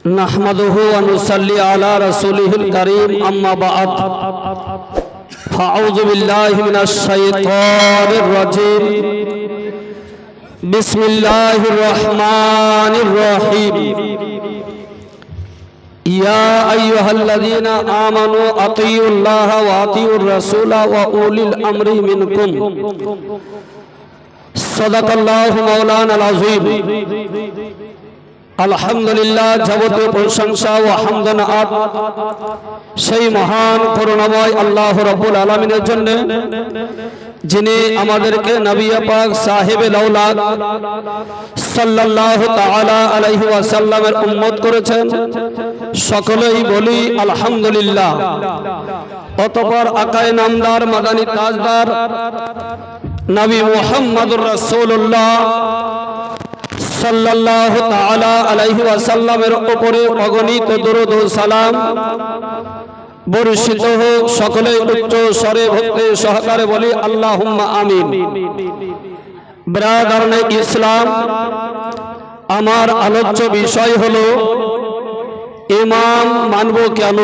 नहमदुहु व नुसल्ली अला रसूलिहिल करीम अम्मा बाद फ़अऊज़ु बिल्लाहि मिनश शैतानिर रजीम बिस्मिल्लाहिर रहमानिर रहीम या अय्युहल्लज़ीना आमनू अतीउल्लाह व अतीउर रसूला व उलिल अम्रि मिनकुम सदक़ल्लाहु मौलानाल अज़ीम। আলহামদুলিল্লাহ, যাবতীয় প্রশংসা ও হামদনাত সেই মহান করুণাময় আল্লাহ রাব্বুল আলামিনের জন্য, যিনি আমাদেরকে নবী পাক সাহেবে লাউলাদ সাল্লাল্লাহু তাআলা আলাইহি ওয়াসাল্লামের উম্মত করেছেন। সকলেই বলি আলহামদুলিল্লাহ। অতঃপর আকায়ে নামদার মাদানী তাজদার নবী মুহাম্মদুর রাসূলুল্লাহ সাল্লাল্লাহু তাআলা আলাইহি ওয়াসাল্লামের উপরে অগণিত দরুদ ও সালাম বর্ষিত হোক। সকলে উচ্চ স্বরে ভক্তি সহকারে বলি আল্লাহুম্মা আমিন। ব্রাদারনে ইসলাম, আমার আলোচ্য বিষয় হলো ইমাম মানব কেন,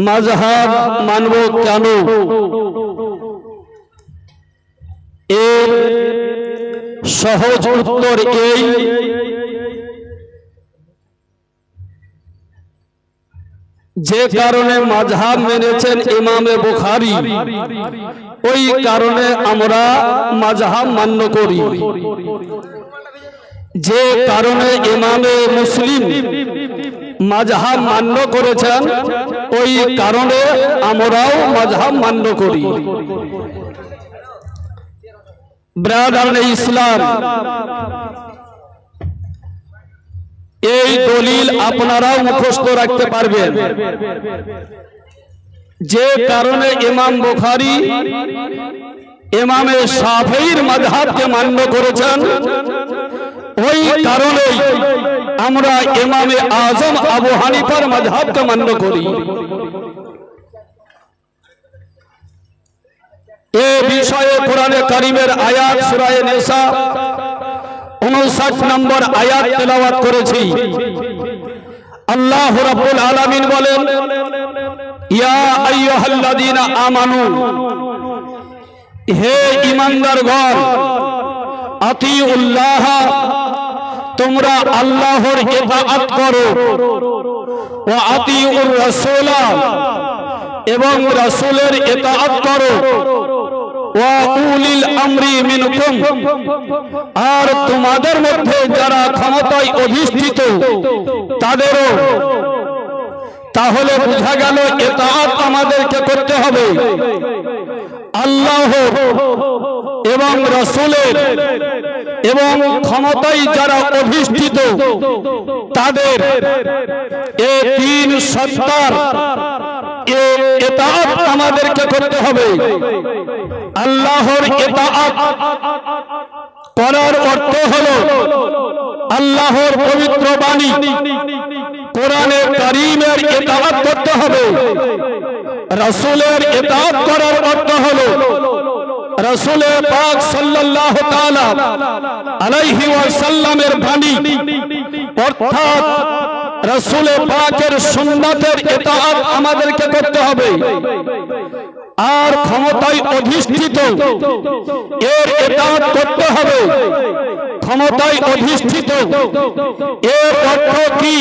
মাযহাব মানব কেন। এর সহজ উত্তর এই, যে কারণে মাযহাব মেনেছেন ইমামে বুখারী, ওই কারণে আমরা মাযহাব মান্য করি। যে কারণে ইমামে মুসলিম মাযহাব মান্য করেছেন, ওই কারণে আমরাও মাযহাব মান্য করি। ব্রাদারনে ইসলাম, এই দলিল আপনারাও মুখস্থ রাখতে পারবেন। যে কারণে ইমাম বুখারী ইমামে শাফিঈর মাযহাবকে মান্য করেছেন, ওই কারণেই আমরা ইমামে আযম আবু হানিফার মাযহাবকে মান্য করি। এ বিষয়ে কোরআনে কারীমের আয়াত সূরা নিসা 59 নম্বর আয়াত তেলাওয়াত করেছি। আল্লাহ রাব্বুল আলামিন বলেন, ইয়া আইয়ুহাল্লাযীনা আমানু, হে ঈমানদারগণ, আতিউল্লাহ, তোমরা আল্লাহর ইতাআত করো, ওয়া আতিউর রাসূলা, এবং রাসূলের ইতাআত করো, ওয়া উলিল আমরি মিনকুম, আর তোমাদের মধ্যে যারা ক্ষমতায় অধিষ্ঠিত তাদেরও। তাহলে বোঝা গেল ইতাআত আমাদেরকে করতে হবে আল্লাহ এবং রাসূলের, এবং ক্ষমতায় যারা অধিষ্ঠিত তাদের। এই তিন সত্তার ইতাআত আমাদেরকে করতে হবে। আল্লাহর ইতাআত করার অর্থ হলো আল্লাহর পবিত্র বাণী কোরআনে কারীমের ইতাআত করতে হবে। রাসূলের ইতাআত করার অর্থ হলো রাসূল পাক সাল্লাল্লাহু তাআলা আলাইহি ওয়াসাল্লামের বাণী, অর্থাৎ রাসূল পাকের সুন্নাতের ইতাআত আমাদেরকে করতে হবে। আর ক্ষমতায় অধিষ্ঠিত এর ইতাআত করতে হবে। ক্ষমতায় অধিষ্ঠিত এর অর্থ কি?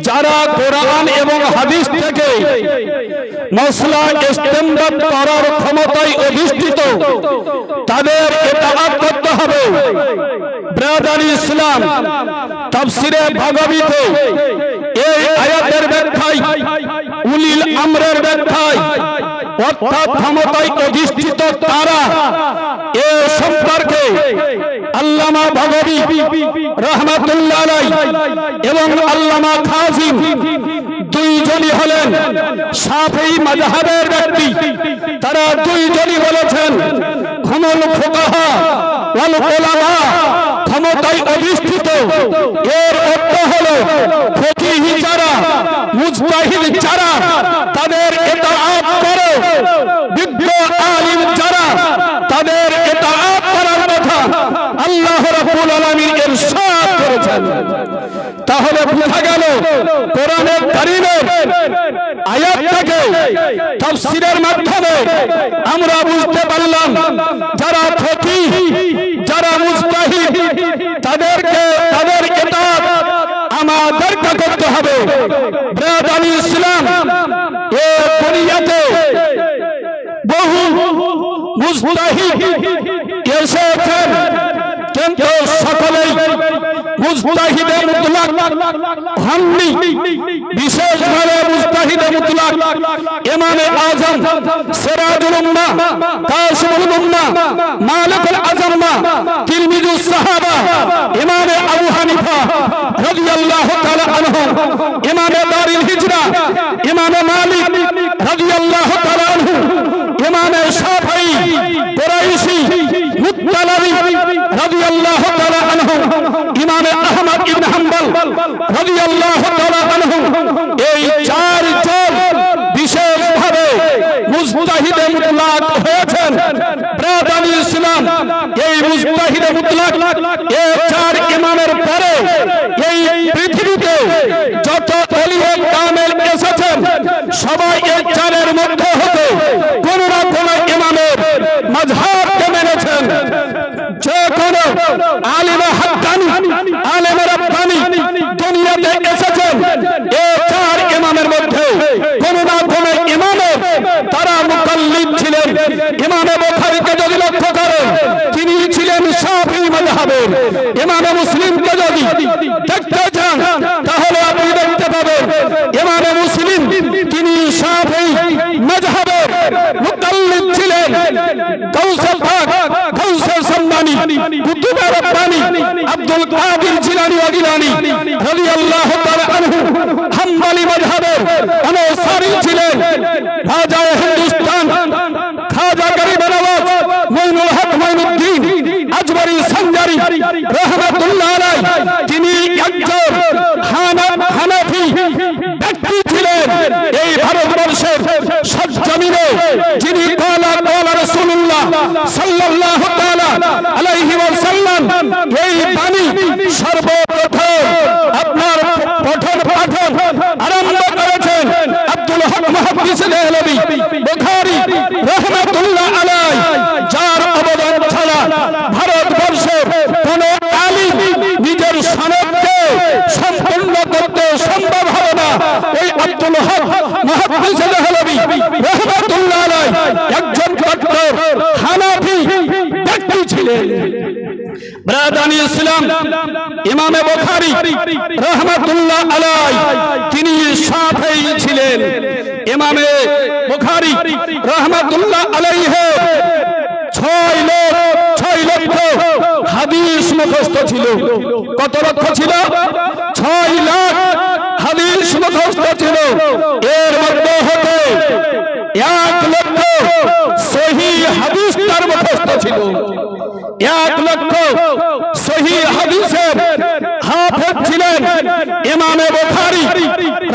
যারা কোরআন এবং হাদিস থেকে মাসলা ইস্তেমবাদ করার ক্ষমতায় অধিষ্ঠিত তাদের ইতাআত করতে হবে। ব্রাদার ইসলাম, তাফসিরে বাগাবীতে এই আয়াতের ব্যাখ্যায়, উলিল আমরের ব্যাখ্যায়, অর্থাৎ ক্ষমতায় অধিষ্ঠিত তারা, এ সম্পর্কে আল্লামা বাগাবী রাহমাতুল্লাহ আলাইহি এবং আল্লামা খাজিম দুইজনই হলেন শাফিঈ মাযহাবের ব্যক্তি। তারা দুইজনই বলেছেন, হুমুল ফুকাহা ওয়াল উলামা, ক্ষমতায় অধিষ্ঠিত এর অর্থ হলো ফকিহ যারা, মুজতাহিদ যারা, তাদের ইতাআত করো। বিজ্ঞ আলিম যারা, তাদের ইতাআত করার কথা আল্লাহ রাব্বুল আলামিন ইরশাদ করেছেন। বোঝা গেল কোরআনের কারীমের আয়াতটাকে তাফসীরের মাধ্যমে আমরা বুঝতে পারলাম যারা ফকিহ যারা মুজতাহিদ তাদেরকে তাদের ইতাআত আমাদেরকে করতে হবে। ব্রাদানি ইসলাম এ দুনিয়াতে বহু মুজতাহিদ এসেছেন কিন্তু সকলেই মুজতাহিদে মুতলাক হননি। বিশেষভাবে মুজতাহিদে মুতলাক ইমামে আযম সিরাজুল উম্মাহ কাশিমুল উম্মাহ মালিকুল আযম্মা তিরমিজুস সাহাবা ইমামে আবু হানিফা রাদিয়াল্লাহু তাআলা আনহু ইমামে দারুল হিজরা ইমামে মালিক রাদিয়াল্লাহু তাআলা আনহু ইমামে শাফিঈ কুরাইশি মুত্তালাবি রাদিয়াল্লাহু তাআলা আনহু ইমামে আহমদ ইবনে হাম্বল রাদিয়াল্লাহু তাআলা আনহু এই চারজন বিশেষভাবে মুজতাহিদে মুতলাক হয়েছেন। ব্রাদানি ইসলাম এই মুজতাহিদে মুতলাক এই চার ইমামের পরে এই পৃথিবীতে যত ওলিয়ে কামেল এসেছেন সবাই এই চারের মধ্যে হতে কোন না কোন ইমামের মাযহাবকে মেনেছেন। যে কোন আলিমে হাক্কানি আলেমে রাব্বানি দুনিয়াতে এসেছেন এই চার ইমামের মধ্যে কোন না কোন ইমামের তারা মুকাল্লিদ ছিলেন। ইমামে বুখারীকে যদি লক্ষ্য করেন তিনি ছিলেন শাফিঈ মাযহাবের। ইমামে মুসলিমকে যদি দেখতে চান তাহলে আপনি দেখতে পাবেন ইমামে মুসলিম তিনি শাফিঈ মাযহাবের মুকাল্লিদ ছিলেন। কাউসার পাক কাউসার সম্মানী কুতুবে রব্বানী আব্দুল কাদের জিলানী ওয়া গিলানী রাদিয়াল্লাহু তাআলা আনহু হাম্বলী মাযহাবের আনসারী ছিলেন। রাজা হিন্দুস্তান খাজা গরিব নওয়াজ মঈনুল হক মঈনুদ্দিন আজবরী সঞ্জারি রাহমাতুল্লাহ আলাইহি তিনি একজন হানাফি ব্যক্তি ছিলেন। এই ভারতবর্ষের সরজমিনে যিনি কালা রাসূলুল্লাহ সাল্লাল্লাহু তাআলা আলাইহি ওয়াসাল্লাম এই বাণী সর্বপ্রথম আপনার পঠন পাঠন আরম্ভ করেছেন আব্দুল হক মুহাদ্দিস দেহলভী বুখারী রাহমাতুল্লাহ আলাইহি যার অবদান ছাড়া ভারতবর্ষের কোন আলিম নিজের সনদকে সম্পূর্ণ করতে সম্ভব হবে না। এই আব্দুল হক মুহাদ্দিস দেহলভী রাহমাতুল্লাহ আলাইহি একজন কট্টর হানাফি ব্যক্তি ছিলেন। ব্রাদানি ইসলাম ইমামে বুখারী রাহমাতুল্লাহ আলাইহি তিনি শাফিঈ ছিলেন। ইমামে বুখারী রাহমাতুল্লাহ আলাইহি 6 লক্ষ হাদিস মুখস্থ ছিল। কত লক্ষ ছিল? 6 লাখ হাদিস মুখস্থ ছিল। এর মধ্যে হতে 1 লক্ষ সহিহ হাদিস তার মুখস্থ ছিল। 1 লক্ষ সহিহ হাদিসের হাফেজ ছিলেন ইমামে বুখারী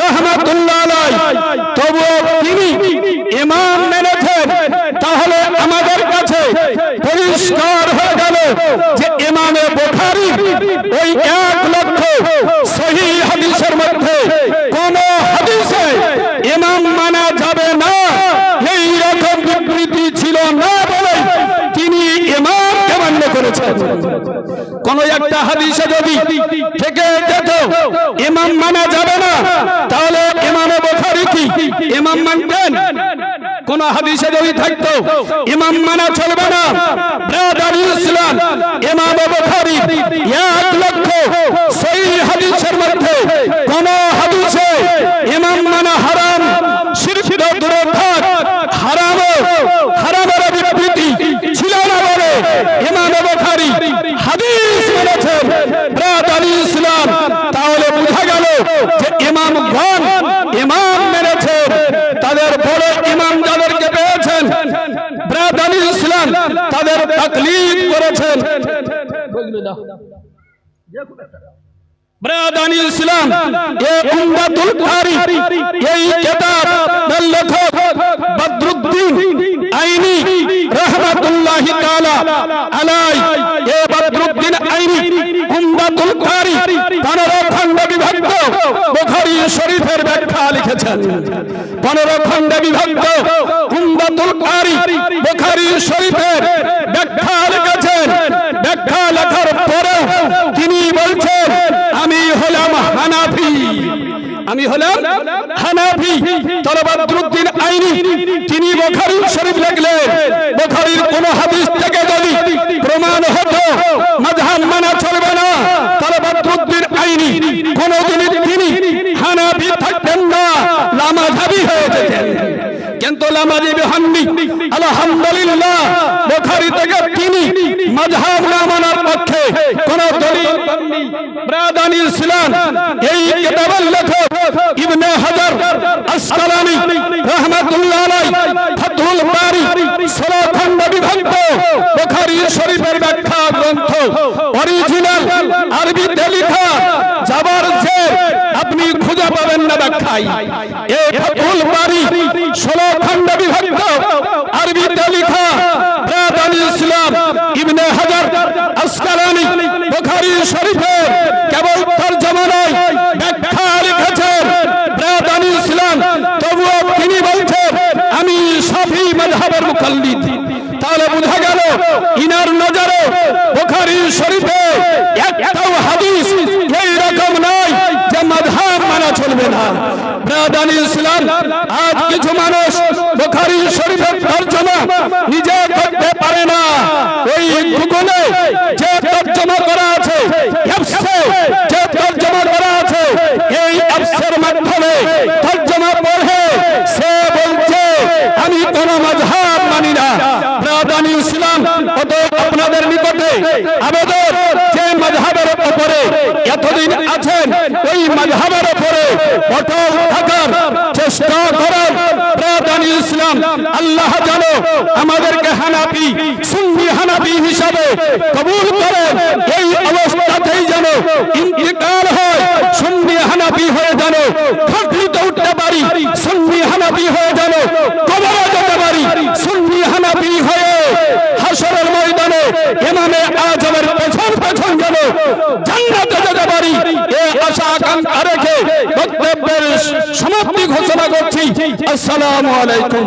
রাহমাতুল্লাহ আলাইহি। তবুও তিনি ইমাম মেনেছেন। তাহলে আমাদের কাছে পরিষ্কার হয়ে গেল যে ইমামে বুখারী ওই 1 লক্ষ সহিহ হাদিসের মধ্যে কোন হাদিসে ইমাম মানা যাবে না এই রকম বিবৃতি ছিল না বলে তিনি ইমামকে মান্য করেছেন। কোন একটা হাদিসে যদি থেকে যেত ইমাম মানা যাবে না তাহলে ইমামে বুখারী কি ইমাম মানতেন? কোন হাদিসে যদি থাকতো ইমাম মানা চলবে না। ব্রাদারি ইসলাম ইমামে বুখারী 1 লক্ষ সহিহ হাদিসের মধ্যে কোন হাদিসে ইমাম মানা হারাম শিরক দূরে থাক হারামের বিবৃতি ছিল না বলে ইমামে বুখারী হাদিস মেনেছেন। ব্রাদারি ইসলাম তাহলে বোঝা গেল যে ইমামগণ ইমাম মেনেছেন। তাদের বড় ইমাম যাদেরকে পেয়েছেন ব্রাদারি ইসলাম তাদের তাকলীদ করেছেন। ব্রাদানি ইসলাম এ উম্মাতুল কারি এই কিতাবের লেখক বদরুদ্দিন আইনি রাহমাতুল্লাহি তাআলা আলাইহি। এ বদরুদ্দিন আইনি উম্মাতুল কারি 15 খণ্ডে বিভক্ত বুখারী শরীফের ব্যাখ্যা লিখেছেন। 15 খণ্ডে বিভক্ত উমদাতুল কারি বুখারী শরীফের ব্যাখ্যা লিখেছেন। ব্যাখ্যা লেখার পরে তিনি বলছেন আমি হলাম হানাফি। তলবাদুদ্দিন আইনি তিনি বুখারী শরীফ লিখলেন। বুখারীর কোন হাদিস থেকে যদি প্রমাণ হতো মাযহাব মানা চলবে না, তলবাদুদ্দিন আইনি কোনদিনই তিনি হানাফি থাকতেন না, লামাযহাবী হয়ে যেতেন। কিন্তু লামাযহাবী হননি। আলহামদুলিল্লাহ বুখারী থেকে তিনি মাযহাব না মানার পক্ষে কোন দলিল পাননি। ব্রাদানি ইসলাম এই কিতাবের লেখক ইবনে হাজার আসকালানী রাহমাতুল্লাহ আলাইহি ফাতহুল বারী 16 খণ্ড বিভক্ত বুখারী শরীফের ব্যাখ্যা গ্রন্থ, অরিজিনাল আরবিতে লেখা, জাবার জের আপনি খুঁজে পাবেন না ব্যাখ্যায়। এই ফাতহুল বারী 16 খণ্ড বিভক্ত আরবিতে লেখা ব্রাদানি ইসলাম ইবনে হাজার আসকালানী বুখারী শরীফের কেবল তরজমা নয় ব্যাখ্যা লিখেছেন ব্রাদানি ইসলাম। তবুও তিনি বলছেন আমি শাফিঈ মাযহাবের মুকাল্লিদ। তাহলে বোঝা গেল ইনার নজরে বুখারী শরীফে একটাও হাদিস এই রকম নয় যে মাযহাব মানা চলবে না। ব্রাদানি ইসলাম আজ কিছু মানুষ বুখারী শরীফের তরজমা নিজে করতে পারে না। ওই গুগলে যে তরজমা করা আছে, অ্যাপসে যে তরজমা করা আছে, এই অ্যাপসের মাধ্যমে তরজমা পড়ে সে বলছে আমি কোন মাযহাব মানি না। ব্রাদানি ইসলাম অতএব আপনাদের নিকটে আবেদন, যে মাযহাবের উপরে এতদিন আছেন ওই মাযহাবের উপরে অটল থাকার চেষ্টা করেন। ব্রাদানি ইসলাম আল্লাহ জানো আমাদেরকে হানাফি সুন্নি হানাফি হিসাবে কবুল করেন। এই অবস্থাতেই যেন ইন্তিকাল হয়, সুন্নি হানাফি হয়ে যেন খাটলিতে উঠতে পারি, সুন্নি হানাফি হয়ে যেন কবরে যেতে পারি, সুন্নি হানাফি হয়ে হাশরের ময়দানে ইমামে আযমের পেছন পেছন যেন জান্নাতে যেতে পারি। এই আশা আকাঙ্ক্ষা রেখে বক্তব্যের সমাপ্তি ঘোষণা করছি। আসসালামু আলাইকুম।